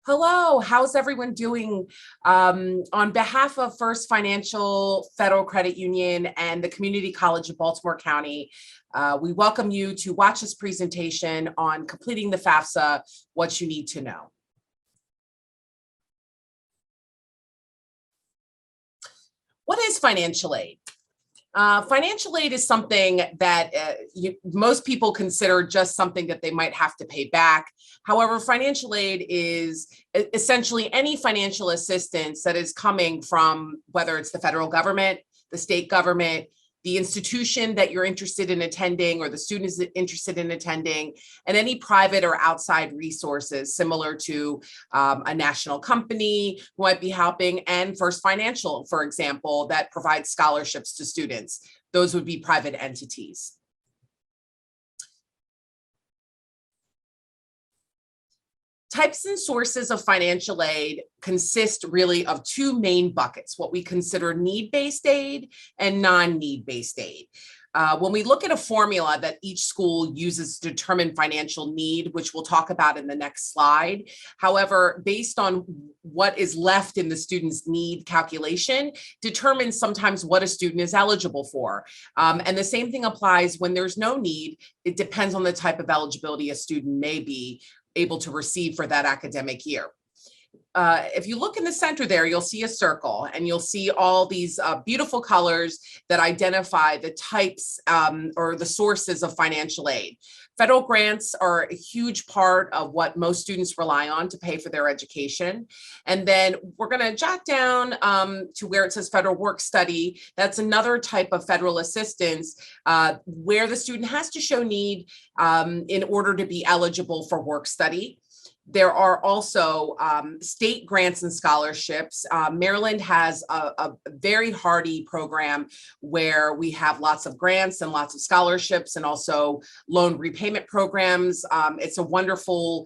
Hello, how's everyone doing? On behalf of First Financial Federal Credit Union and the Community College of Baltimore County, we welcome you to watch this presentation on completing the FAFSA, what you need to know. What is financial aid? Financial aid is something that most people consider just something that they might have to pay back. However, financial aid is essentially any financial assistance that is coming from whether it's the federal government, the state government, the institution that you're interested in attending or the student is interested in attending, and any private or outside resources similar to a national company who might be helping, and First Financial, for example, that provides scholarships to students. Those would be private entities. Types and sources of financial aid consist really of two main buckets, what we consider need-based aid and non-need-based aid. When we look at a formula that each school uses to determine financial need, which we'll talk about in the next slide, however, based on what is left in the student's need calculation, determines sometimes what a student is eligible for. And the same thing applies when there's no need. It depends on the type of eligibility a student may be able to receive for that academic year. If you look in the center there, you'll see a circle and you'll see all these beautiful colors that identify the types or the sources of financial aid. Federal grants are a huge part of what most students rely on to pay for their education. And then we're going to jot down to where it says federal work study. That's another type of federal assistance where the student has to show need in order to be eligible for work study. There are also state grants and scholarships. Maryland has a very hearty program where we have lots of grants and lots of scholarships and also loan repayment programs. It's a wonderful,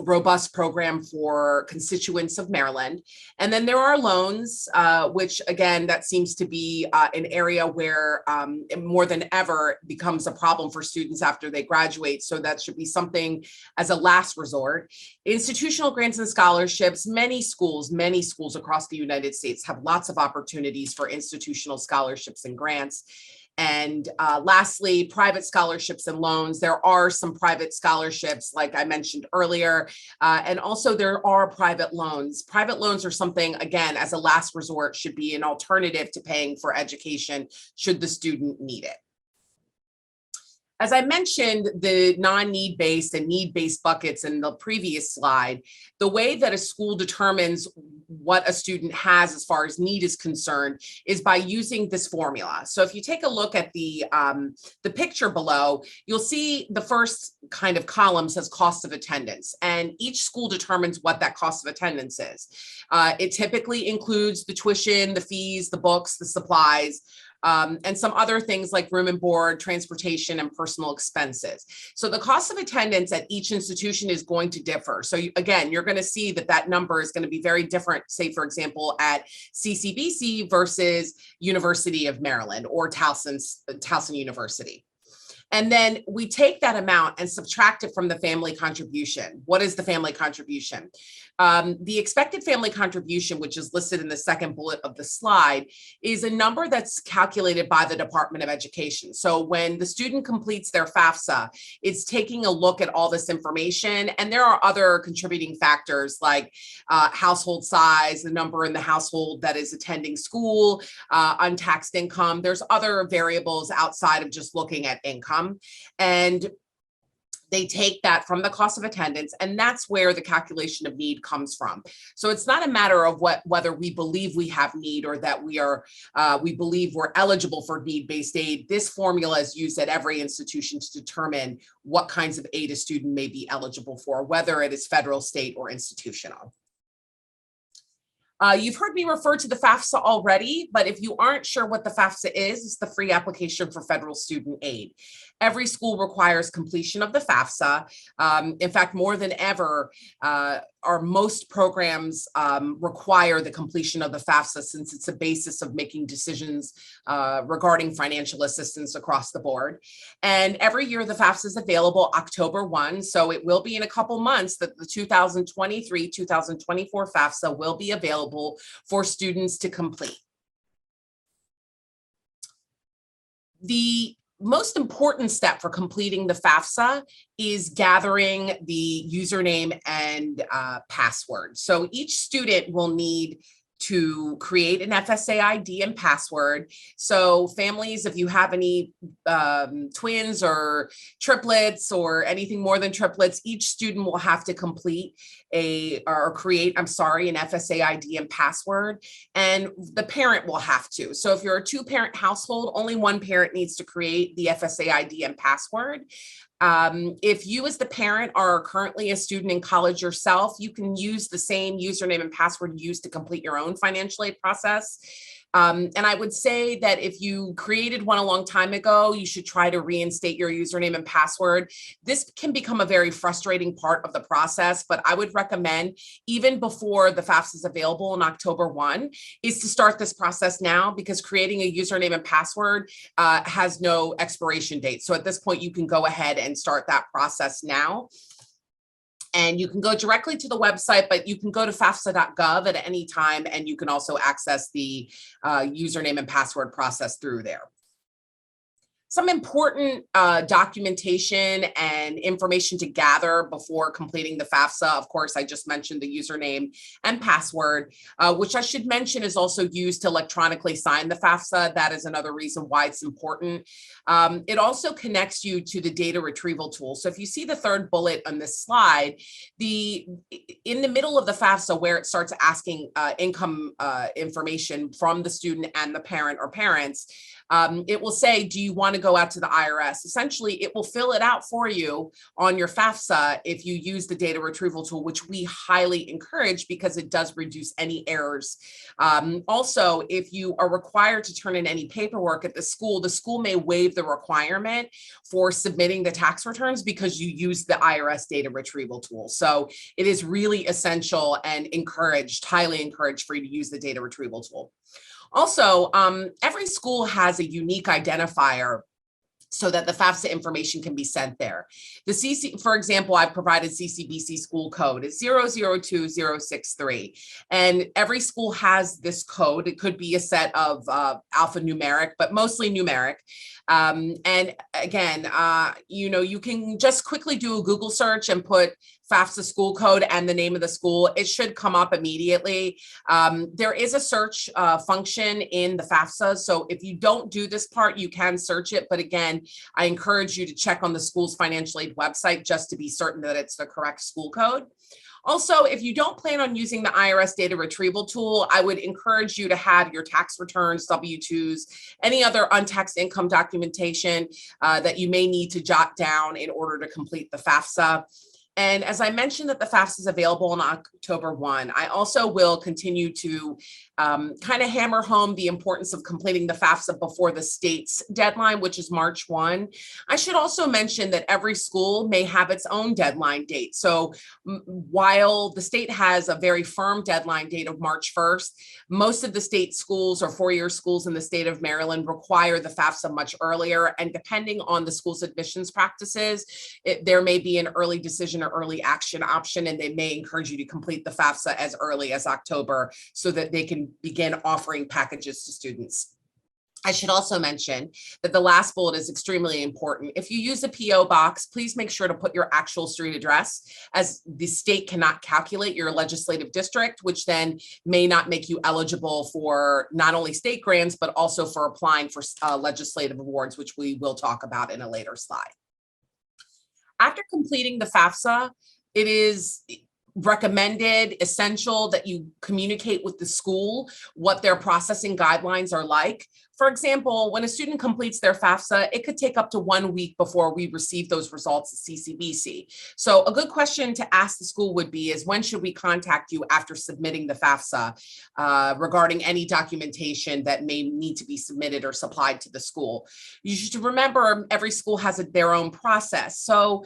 robust program for constituents of Maryland. And then there are loans, which again, that seems to be an area where more than ever becomes a problem for students after they graduate. So that should be something as a last resort. Institutional grants and scholarships, many schools across the United States have lots of opportunities for institutional scholarships and grants. And lastly, private scholarships and loans. There are some private scholarships, like I mentioned earlier, and also there are private loans. Private loans are something, again, as a last resort, should be an alternative to paying for education should the student need it. As I mentioned, the non-need-based and need-based buckets in the previous slide, the way that a school determines what a student has as far as need is concerned is by using this formula. So if you take a look at the picture below, you'll see the first kind of column says cost of attendance, and each school determines what that cost of attendance is. It typically includes the tuition, the fees, the books, the supplies, and some other things like room and board, transportation, and personal expenses. So the cost of attendance at each institution is going to differ. So again, you're going to see that that number is going to be very different, say, for example, at CCBC versus University of Maryland or Towson University. And then we take that amount and subtract it from the family contribution. What is the family contribution? The expected family contribution, which is listed in the second bullet of the slide, is a number that's calculated by the Department of Education. So when the student completes their FAFSA, it's taking a look at all this information. And there are other contributing factors like household size, the number in the household that is attending school, untaxed income. There's other variables outside of just looking at income. And they take that from the cost of attendance, and that's where the calculation of need comes from. So it's not a matter of whether we believe we have need or that we believe we're eligible for need-based aid. This formula is used at every institution to determine what kinds of aid a student may be eligible for, whether it is federal, state, or institutional. You've heard me refer to the FAFSA already, but if you aren't sure what the FAFSA is, it's the free application for federal student aid. Every school requires completion of the FAFSA. In fact, more than ever, most programs require the completion of the FAFSA, since it's a basis of making decisions regarding financial assistance across the board. And every year the FAFSA is available October 1. So it will be in a couple months that the 2023-2024 FAFSA will be available for students to complete. The most important step for completing the FAFSA is gathering the username and password. So each student will need to create an FSA ID and password. So families, if you have any twins or triplets or anything more than triplets, each student will have to create an FSA ID and password, and the parent will have to. So if you're a two-parent household, only one parent needs to create the FSA ID and password. If you as the parent are currently a student in college yourself, you can use the same username and password used to complete your own financial aid process. And I would say that if you created one a long time ago, you should try to reinstate your username and password. This can become a very frustrating part of the process, but I would recommend, even before the FAFSA is available on October 1, is to start this process now, because creating a username and password has no expiration date. So at this point, you can go ahead and start that process now. And you can go directly to the website, but you can go to FAFSA.gov at any time, and you can also access the username and password process through there. Some important documentation and information to gather before completing the FAFSA. Of course, I just mentioned the username and password, which I should mention is also used to electronically sign the FAFSA. That is another reason why it's important. It also connects you to the data retrieval tool. So if you see the third bullet on this slide, in the middle of the FAFSA, where it starts asking income information from the student and the parent or parents, it will say, do you want to go out to the IRS? Essentially, it will fill it out for you on your FAFSA if you use the data retrieval tool, which we highly encourage because it does reduce any errors. Also, if you are required to turn in any paperwork at the school may waive the requirement for submitting the tax returns because you use the IRS data retrieval tool. So it is really essential and highly encouraged for you to use the data retrieval tool. Also, every school has a unique identifier so that the FAFSA information can be sent there. For example, I've provided CCBC school code. It's 002063. And every school has this code. It could be a set of alphanumeric, but mostly numeric. And again, you can just quickly do a Google search and put FAFSA school code and the name of the school. It should come up immediately. There is a search function in the FAFSA. So if you don't do this part, you can search it. But again, I encourage you to check on the school's financial aid website just to be certain that it's the correct school code. Also, if you don't plan on using the IRS data retrieval tool, I would encourage you to have your tax returns, W-2s, any other untaxed income documentation that you may need to jot down in order to complete the FAFSA. And as I mentioned that the FAFSA is available on October 1, I also will continue to kind of hammer home the importance of completing the FAFSA before the state's deadline, which is March 1. I should also mention that every school may have its own deadline date. So while the state has a very firm deadline date of March 1st, most of the state schools or four-year schools in the state of Maryland require the FAFSA much earlier. And depending on the school's admissions practices, there may be an early decision or early action option, and they may encourage you to complete the FAFSA as early as October so that they can begin offering packages to students. I should also mention that the last bullet is extremely important. If you use a PO box, please make sure to put your actual street address, as the state cannot calculate your legislative district, which then may not make you eligible for not only state grants, but also for applying for legislative awards, which we will talk about in a later slide. After completing the FAFSA, it is recommended, essential that you communicate with the school what their processing guidelines are like. For example, when a student completes their FAFSA, it could take up to 1 week before we receive those results at CCBC. So a good question to ask the school would be is, when should we contact you after submitting the FAFSA regarding any documentation that may need to be submitted or supplied to the school? You should remember every school has their own process. So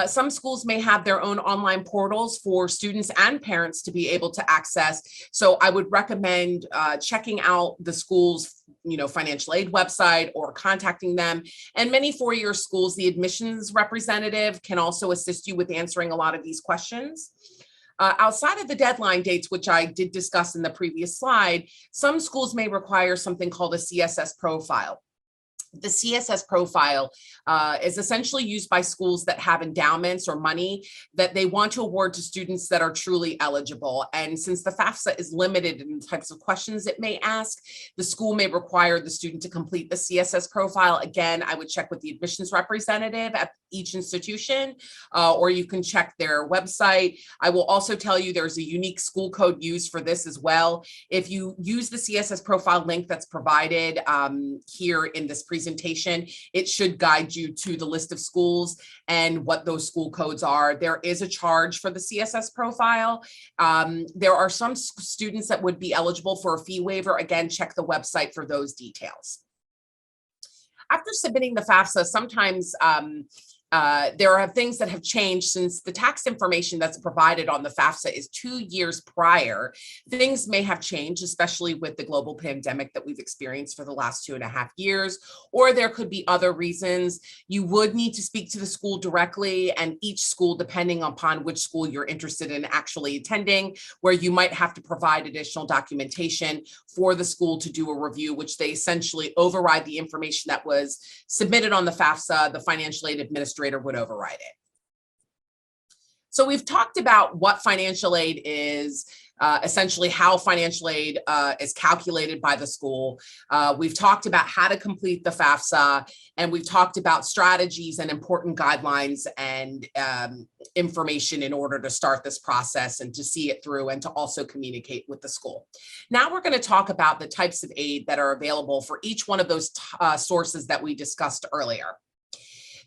some schools may have their own online portals for students and parents to be able to access. So I would recommend checking out the school's financial aid website or contacting them. And many four-year schools, the admissions representative can also assist you with answering a lot of these questions. Outside of the deadline dates, which I did discuss in the previous slide, some schools may require something called a CSS profile. The CSS profile is essentially used by schools that have endowments or money that they want to award to students that are truly eligible. And since the FAFSA is limited in the types of questions it may ask, the school may require the student to complete the CSS profile. Again, I would check with the admissions representative at each institution, or you can check their website. I will also tell you there's a unique school code used for this as well. If you use the CSS profile link that's provided here in this presentation, it should guide you to the list of schools and what those school codes are. There is a charge for the CSS profile. There are some students that would be eligible for a fee waiver. Again, check the website for those details. After submitting the FAFSA, sometimes there are things that have changed since the tax information that's provided on the FAFSA is 2 years prior. Things may have changed, especially with the global pandemic that we've experienced for the last 2.5 years, or there could be other reasons. You would need to speak to the school directly, and each school, depending upon which school you're interested in actually attending, where you might have to provide additional documentation for the school to do a review, which they essentially override the information that was submitted on the FAFSA. The financial aid administrator would override it. So we've talked about what financial aid is, essentially how financial aid is calculated by the school. We've talked about how to complete the FAFSA, and we've talked about strategies and important guidelines and information in order to start this process and to see it through and to also communicate with the school. Now we're going to talk about the types of aid that are available for each one of those sources that we discussed earlier.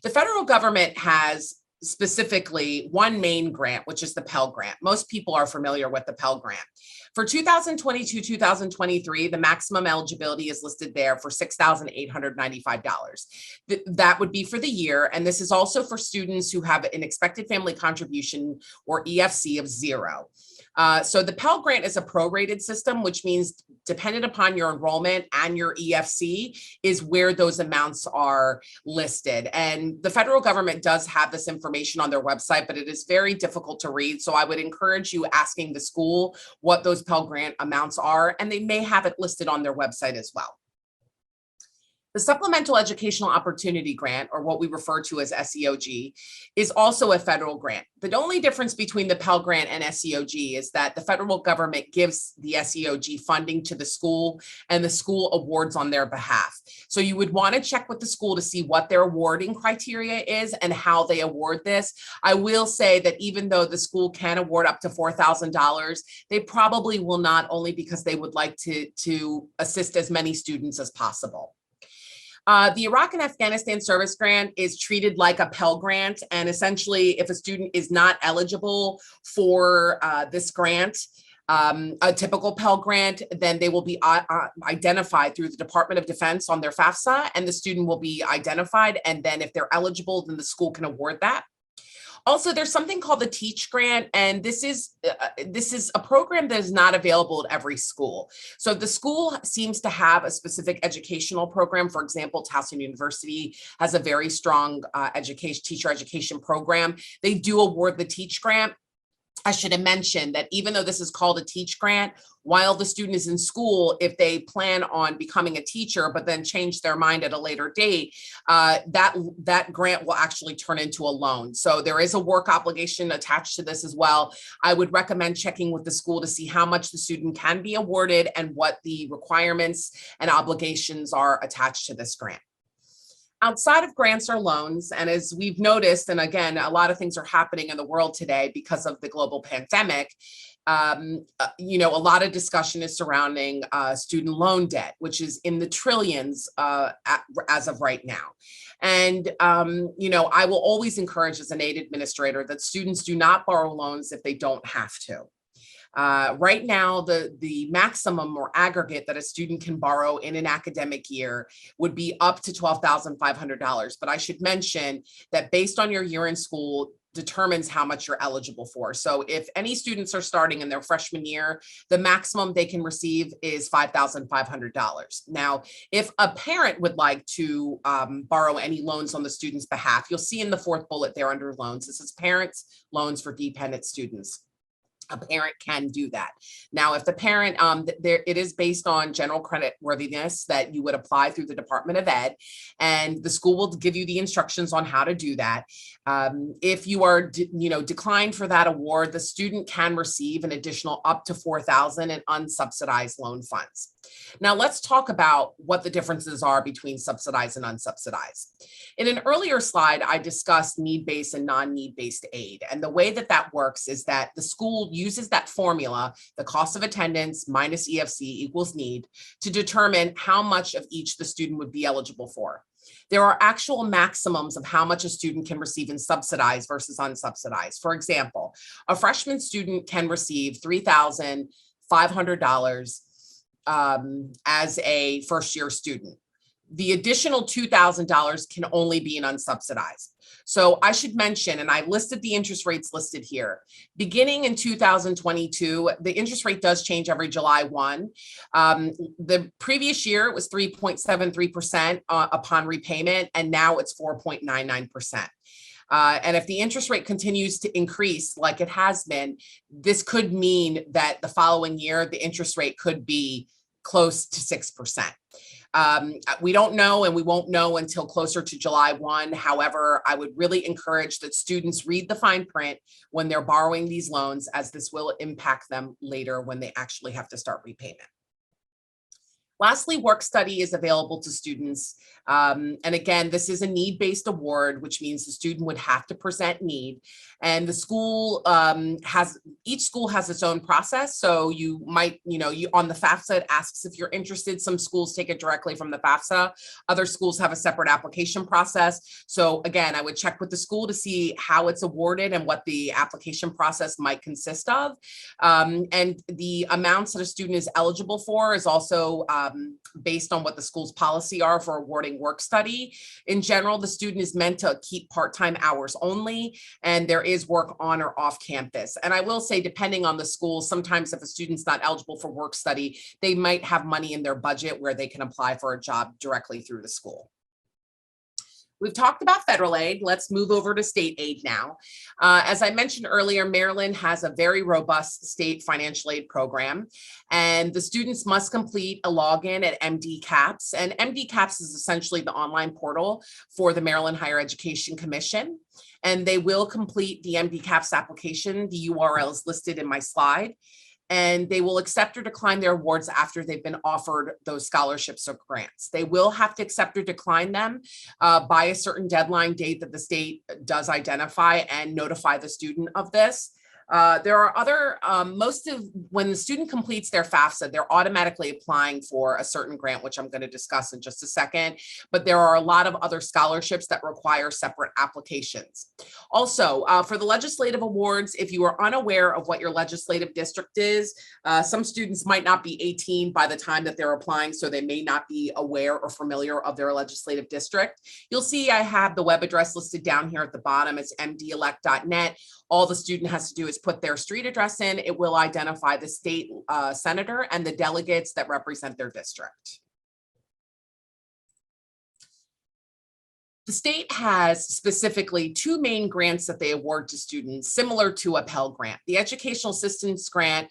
The federal government has specifically one main grant, which is the Pell Grant. Most people are familiar with the Pell Grant. For 2022-2023, the maximum eligibility is listed there for $6,895. That would be for the year, and this is also for students who have an expected family contribution, or EFC, of 0. So the Pell Grant is a prorated system, which means dependent upon your enrollment and your EFC is where those amounts are listed. And the federal government does have this information on their website, but it is very difficult to read. So I would encourage you asking the school what those Pell Grant amounts are, and they may have it listed on their website as well. The Supplemental Educational Opportunity Grant, or what we refer to as SEOG, is also a federal grant. The only difference between the Pell Grant and SEOG is that the federal government gives the SEOG funding to the school, and the school awards on their behalf. So you would want to check with the school to see what their awarding criteria is and how they award this. I will say that even though the school can award up to $4,000, they probably will not, only because they would like to assist as many students as possible. The Iraq and Afghanistan Service Grant is treated like a Pell Grant, and essentially if a student is not eligible for this grant, a typical Pell Grant, then they will be identified through the Department of Defense on their FAFSA, and the student will be identified, and then if they're eligible, then the school can award that. Also, there's something called the Teach Grant, and this is a program that is not available at every school. So if the school seems to have a specific educational program, for example, Towson University has a very strong teacher education program, they do award the Teach Grant. I should have mentioned that even though this is called a Teach Grant, while the student is in school, if they plan on becoming a teacher, but then change their mind at a later date, that grant will actually turn into a loan. So there is a work obligation attached to this as well. I would recommend checking with the school to see how much the student can be awarded and what the requirements and obligations are attached to this grant. Outside of grants or loans, and as we've noticed, and again, a lot of things are happening in the world today because of the global pandemic, a lot of discussion is surrounding student loan debt, which is in the trillions as of right now. And, I will always encourage as an aid administrator that students do not borrow loans if they don't have to. Right now, the maximum or aggregate that a student can borrow in an academic year would be up to $12,500. But I should mention that based on your year in school determines how much you're eligible for. So if any students are starting in their freshman year, the maximum they can receive is $5,500. Now, if a parent would like to borrow any loans on the student's behalf, you'll see in the fourth bullet there under loans, this is parents' loans for dependent students. A parent can do that. Now, if the parent, it is based on general credit worthiness that you would apply through the Department of Ed, and the school will give you the instructions on how to do that. If you are, declined for that award, the student can receive an additional up to $4,000 in unsubsidized loan funds. Now, let's talk about what the differences are between subsidized and unsubsidized. In an earlier slide, I discussed need-based and non-need-based aid. And the way that that works is that the school uses that formula, the cost of attendance minus EFC equals need, to determine how much of each the student would be eligible for. There are actual maximums of how much a student can receive in subsidized versus unsubsidized. For example, a freshman student can receive $3,500 as a first-year student. The additional $2,000 can only be in unsubsidized. So I should mention, and I listed the interest rates listed here. Beginning in 2022, the interest rate does change every July 1. The previous year it was 3.73% upon repayment, and now it's 4.99%. And if the interest rate continues to increase like it has been, this could mean that the following year, the interest rate could be close to 6%. We don't know, and we won't know until closer to July 1. However, I would really encourage that students read the fine print when they're borrowing these loans, as this will impact them later when they actually have to start repayment. Lastly, work study is available to students. And again, this is a need-based award, which means the student would have to present need. And the school each school has its own process. So you might, on the FAFSA, it asks if you're interested. Some schools take it directly from the FAFSA. Other schools have a separate application process. So again, I would check with the school to see how it's awarded and what the application process might consist of. And the amounts that a student is eligible for is also based on what the school's policy are for awarding work study. In general, the student is meant to keep part-time hours only, and there is work on or off campus. And I will say, depending on the school, sometimes if a student's not eligible for work study, they might have money in their budget where they can apply for a job directly through the school. We've talked about federal aid. Let's move over to state aid now. As I mentioned earlier, Maryland has a very robust state financial aid program, and the students must complete a login at MD-CAPS. And MD-CAPS is essentially the online portal for the Maryland Higher Education Commission. And they will complete the MD-CAPS application. The URL is listed in my slide. And they will accept or decline their awards after they've been offered those scholarships or grants. They will have to accept or decline them by a certain deadline date that the state does identify and notify the student of this. There are other, when the student completes their FAFSA, they're automatically applying for a certain grant, which I'm going to discuss in just a second, but there are a lot of other scholarships that require separate applications. Also, for the legislative awards, if you are unaware of what your legislative district is, some students might not be 18 by the time that they're applying, so they may not be aware or familiar of their legislative district. You'll see I have the web address listed down here at the bottom. It's mdelect.net. All the student has to do is put their street address in. It will identify the state senator and the delegates that represent their district. The state has specifically two main grants that they award to students, similar to a Pell Grant. The Educational Assistance Grant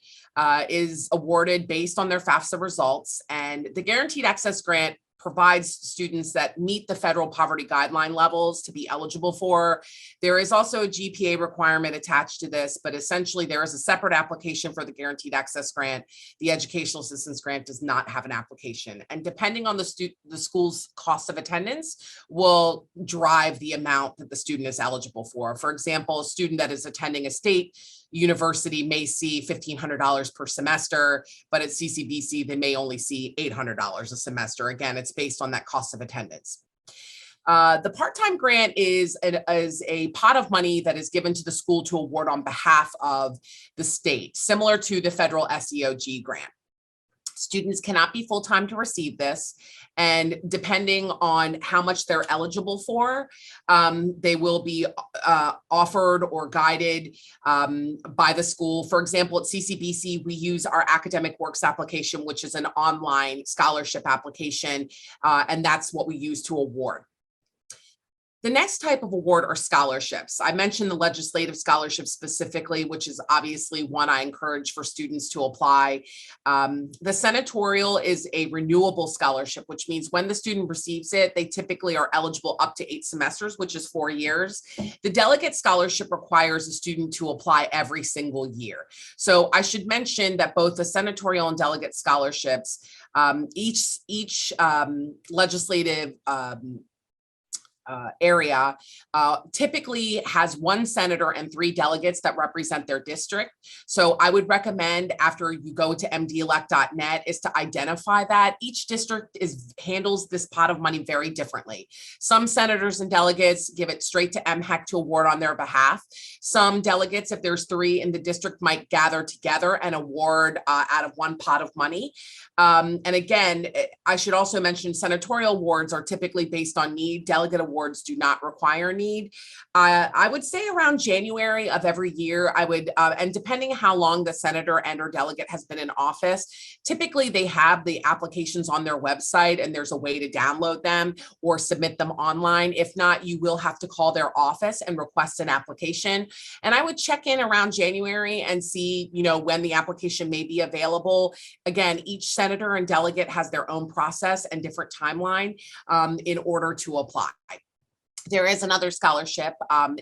is awarded based on their FAFSA results, and the Guaranteed Access Grant provides students that meet the federal poverty guideline levels to be eligible for. There is also a GPA requirement attached to this, but essentially there is a separate application for the Guaranteed Access Grant. The Educational Assistance Grant does not have an application. And depending on the school's cost of attendance will drive the amount that the student is eligible for. For example, a student that is attending a state university may see $1,500 per semester, but at CCBC, they may only see $800 a semester. Again, it's based on that cost of attendance. The part-time grant is a pot of money that is given to the school to award on behalf of the state, similar to the federal SEOG grant. Students cannot be full-time to receive this, and depending on how much they're eligible for, they will be offered or guided by the school. For example, at CCBC, we use our Academic Works application, which is an online scholarship application, and that's what we use to award. The next type of award are scholarships. I mentioned the legislative scholarship specifically, which is obviously one I encourage for students to apply. The senatorial is a renewable scholarship, which means when the student receives it, they typically are eligible up to 8 semesters, which is 4 years. The delegate scholarship requires a student to apply every single year. So I should mention that both the senatorial and delegate scholarships, each legislative area typically has 1 senator and 3 delegates that represent their district. So I would recommend, after you go to mdelect.net, is to identify that each district handles this pot of money very differently. Some senators and delegates give it straight to MHEC to award on their behalf. Some delegates, if there's 3 in the district, might gather together and award out of 1 pot of money. And again, I should also mention senatorial awards are typically based on need. Delegate awards do not require need. I would say around January of every year, I would, and depending how long the senator and or delegate has been in office, typically they have the applications on their website and there's a way to download them or submit them online. If not, you will have to call their office and request an application. And I would check in around January and see, when the application may be available. Again, each senator and delegate has their own process and different timeline in order to apply. There is another scholarship.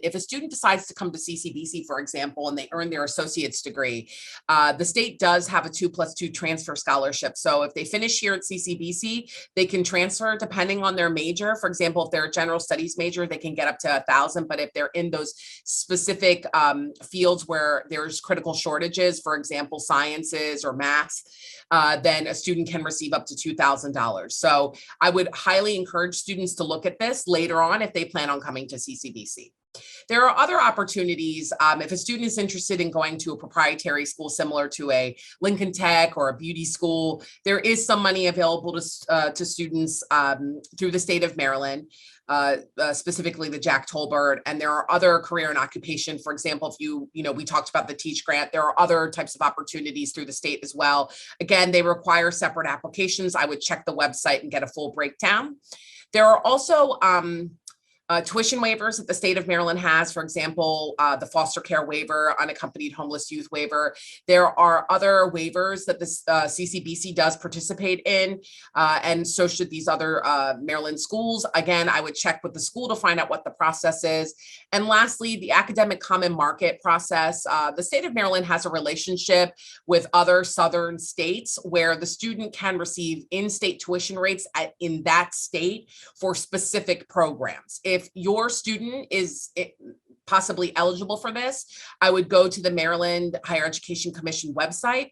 If a student decides to come to CCBC, for example, and they earn their associate's degree, the state does have a 2+2 transfer scholarship. So if they finish here at CCBC, they can transfer depending on their major. For example, if they're a general studies major, they can get up to 1,000. But if they're in those specific fields where there's critical shortages, for example, sciences or maths, then a student can receive up to $2,000. So I would highly encourage students to look at this later on if they plan on coming to CCBC. There are other opportunities. If a student is interested in going to a proprietary school similar to a Lincoln Tech or a beauty school, there is some money available to students through the state of Maryland. Specifically the Jack Tolbert, and there are other career and occupation. For example, if we talked about the Teach Grant, there are other types of opportunities through the state as well. Again, they require separate applications. I would check the website and get a full breakdown. There are also tuition waivers that the state of Maryland has, for example, the foster care waiver, unaccompanied homeless youth waiver. There are other waivers that the CCBC does participate in, and so should these other Maryland schools. Again, I would check with the school to find out what the process is. And lastly, the academic common market process. The state of Maryland has a relationship with other southern states where the student can receive in-state tuition rates in that state for specific programs. If your student is possibly eligible for this, I would go to the Maryland Higher Education Commission website.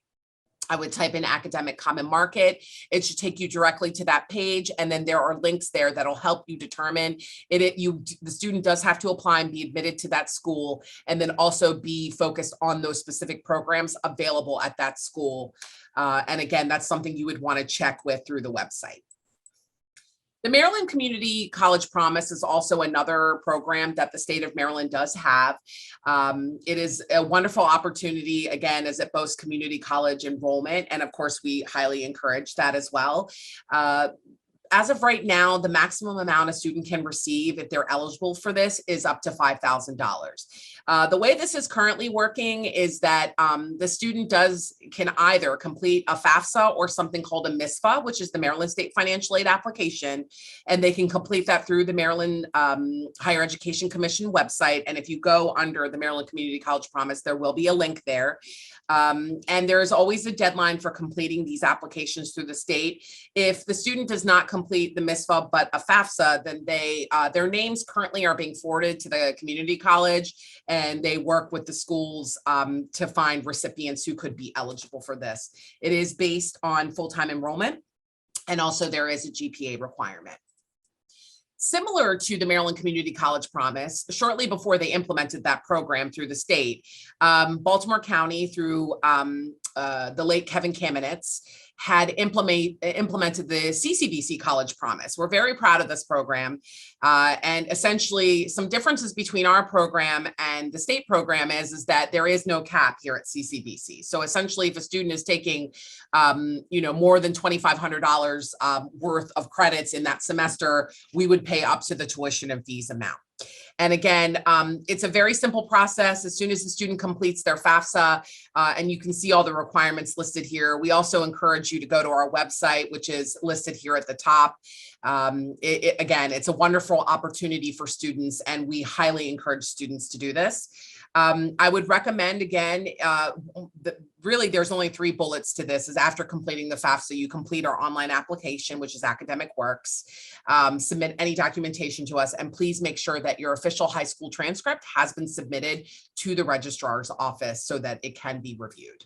I would type in academic common market. It should take you directly to that page. And then there are links there that'll help you determine the student does have to apply and be admitted to that school, and then also be focused on those specific programs available at that school. And again, that's something you would want to check with through the website. The Maryland Community College Promise is also another program that the state of Maryland does have. It is a wonderful opportunity, again, as it boasts community college enrollment. And of course, we highly encourage that as well. As of right now, the maximum amount a student can receive if they're eligible for this is up to $5,000. The way this is currently working is that the student does can either complete a FAFSA or something called a MISFA, which is the Maryland State Financial Aid application. And they can complete that through the Maryland Higher Education Commission website. And if you go under the Maryland Community College Promise, there will be a link there. And there is always a deadline for completing these applications through the state. If the student does not complete the MISFA but a FAFSA, then their names currently are being forwarded to the community college, and they work with the schools to find recipients who could be eligible for this. It is based on full-time enrollment, and also there is a GPA requirement. Similar to the Maryland Community College Promise, shortly before they implemented that program through the state, Baltimore County, through the late Kevin Kamenetz, had implemented the CCBC College Promise. We're very proud of this program. And essentially, some differences between our program and the state program is that there is no cap here at CCBC. So essentially, if a student is taking more than $2,500 worth of credits in that semester, we would pay up to the tuition and fees amount. And again, it's a very simple process. As soon as the student completes their FAFSA, and you can see all the requirements listed here, we also encourage you to go to our website, which is listed here at the top. Again, it's a wonderful opportunity for students, and we highly encourage students to do this. I would recommend, again, really there's only 3 bullets to this. Is after completing the FAFSA, you complete our online application, which is Academic Works, submit any documentation to us, and please make sure that your official high school transcript has been submitted to the registrar's office so that it can be reviewed.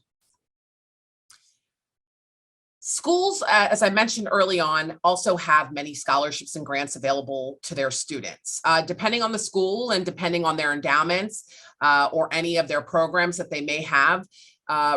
Schools, as I mentioned early on, also have many scholarships and grants available to their students. Depending on the school and depending on their endowments or any of their programs that they may have,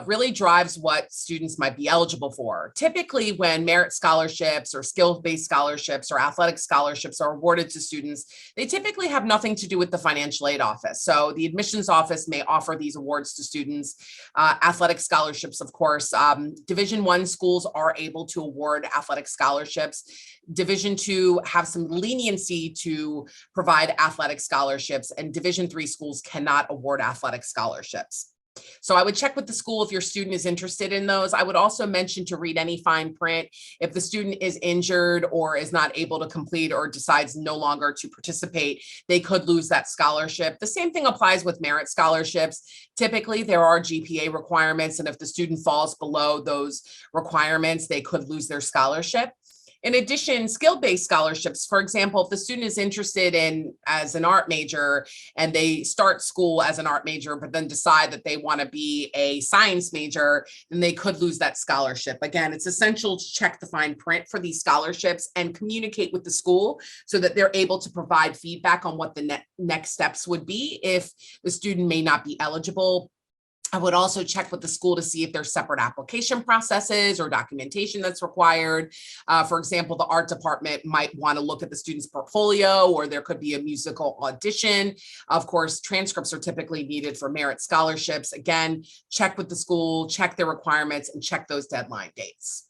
really drives what students might be eligible for. Typically, when merit scholarships or skill-based scholarships or athletic scholarships are awarded to students, they typically have nothing to do with the financial aid office. So the admissions office may offer these awards to students. Athletic scholarships, of course, Division I schools are able to award athletic scholarships. Division II have some leniency to provide athletic scholarships, and Division III schools cannot award athletic scholarships. So I would check with the school if your student is interested in those. I would also mention to read any fine print. If the student is injured or is not able to complete or decides no longer to participate, they could lose that scholarship. The same thing applies with merit scholarships. Typically, there are GPA requirements, and if the student falls below those requirements, they could lose their scholarship. In addition, skill-based scholarships, for example, if the student is interested in as an art major and they start school as an art major, but then decide that they want to be a science major, then they could lose that scholarship. Again, it's essential to check the fine print for these scholarships and communicate with the school so that they're able to provide feedback on what the next steps would be if the student may not be eligible. I would also check with the school to see if there's separate application processes or documentation that's required. For example, the art department might want to look at the student's portfolio, or there could be a musical audition. Of course, transcripts are typically needed for merit scholarships. Again, check with the school, check their requirements, and check those deadline dates.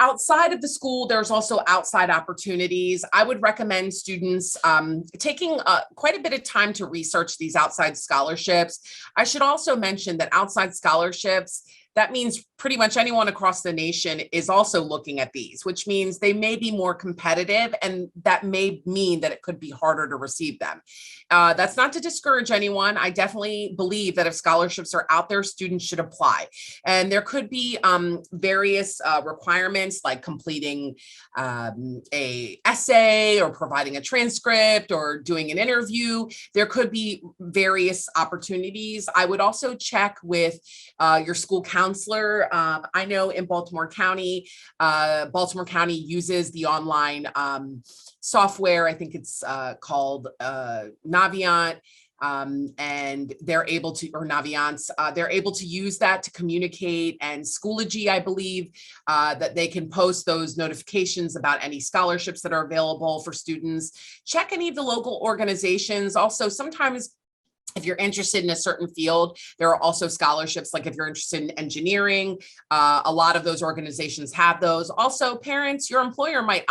Outside of the school, there's also outside opportunities. I would recommend students taking quite a bit of time to research these outside scholarships. I should also mention that outside scholarships, that means pretty much anyone across the nation is also looking at these, which means they may be more competitive, and that may mean that it could be harder to receive them. That's not to discourage anyone. I definitely believe that if scholarships are out there, students should apply. And there could be various requirements like completing a essay or providing a transcript or doing an interview. There could be various opportunities. I would also check with your school counselor. I know in Baltimore County uses the online software. I think it's called Navient. And they're able to, or Naviance, they're able to use that to communicate, and Schoology, I believe, that they can post those notifications about any scholarships that are available for students. Check any of the local organizations. Also, sometimes If you're interested in a certain field, there are also scholarships. Like if you're interested in engineering, a lot of those organizations have those. Also, parents, your employer might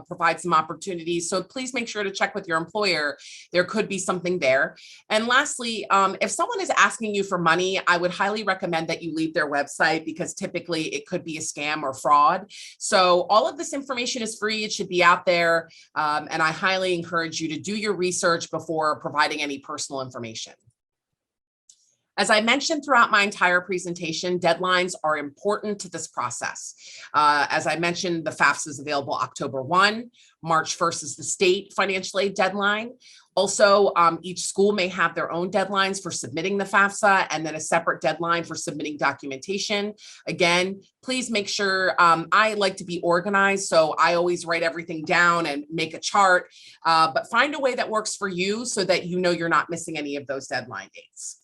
provide some opportunities. So please make sure to check with your employer. There could be something there. And lastly, if someone is asking you for money, I would highly recommend that you leave their website, because typically it could be a scam or fraud. So all of this information is free. It should be out there. And I highly encourage you to do your research before providing any personal information. As I mentioned throughout my entire presentation, deadlines are important to this process. As I mentioned, the FAFSA is available October 1. March 1st is the state financial aid deadline. Also, each school may have their own deadlines for submitting the FAFSA, and then a separate deadline for submitting documentation. Again, please make sure, I like to be organized, so I always write everything down and make a chart, but find a way that works for you so that you know you're not missing any of those deadline dates.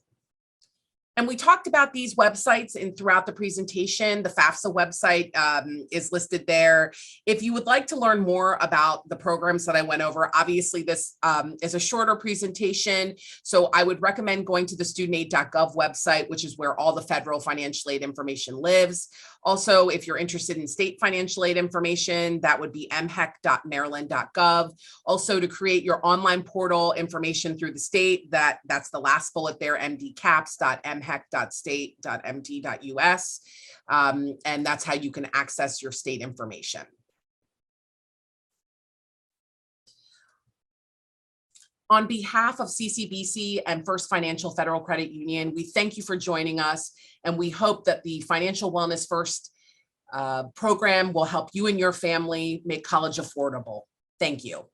And we talked about these websites throughout the presentation. The FAFSA website is listed there. If you would like to learn more about the programs that I went over, obviously this is a shorter presentation, so I would recommend going to the studentaid.gov website, which is where all the federal financial aid information lives. Also, if you're interested in state financial aid information, that would be mhec.maryland.gov. Also, to create your online portal information through the state, that's the last bullet there, mdcaps.mhec.state.mt.us. And that's how you can access your state information. On behalf of CCBC and First Financial Federal Credit Union, we thank you for joining us, and we hope that the Financial Wellness First program will help you and your family make college affordable. Thank you.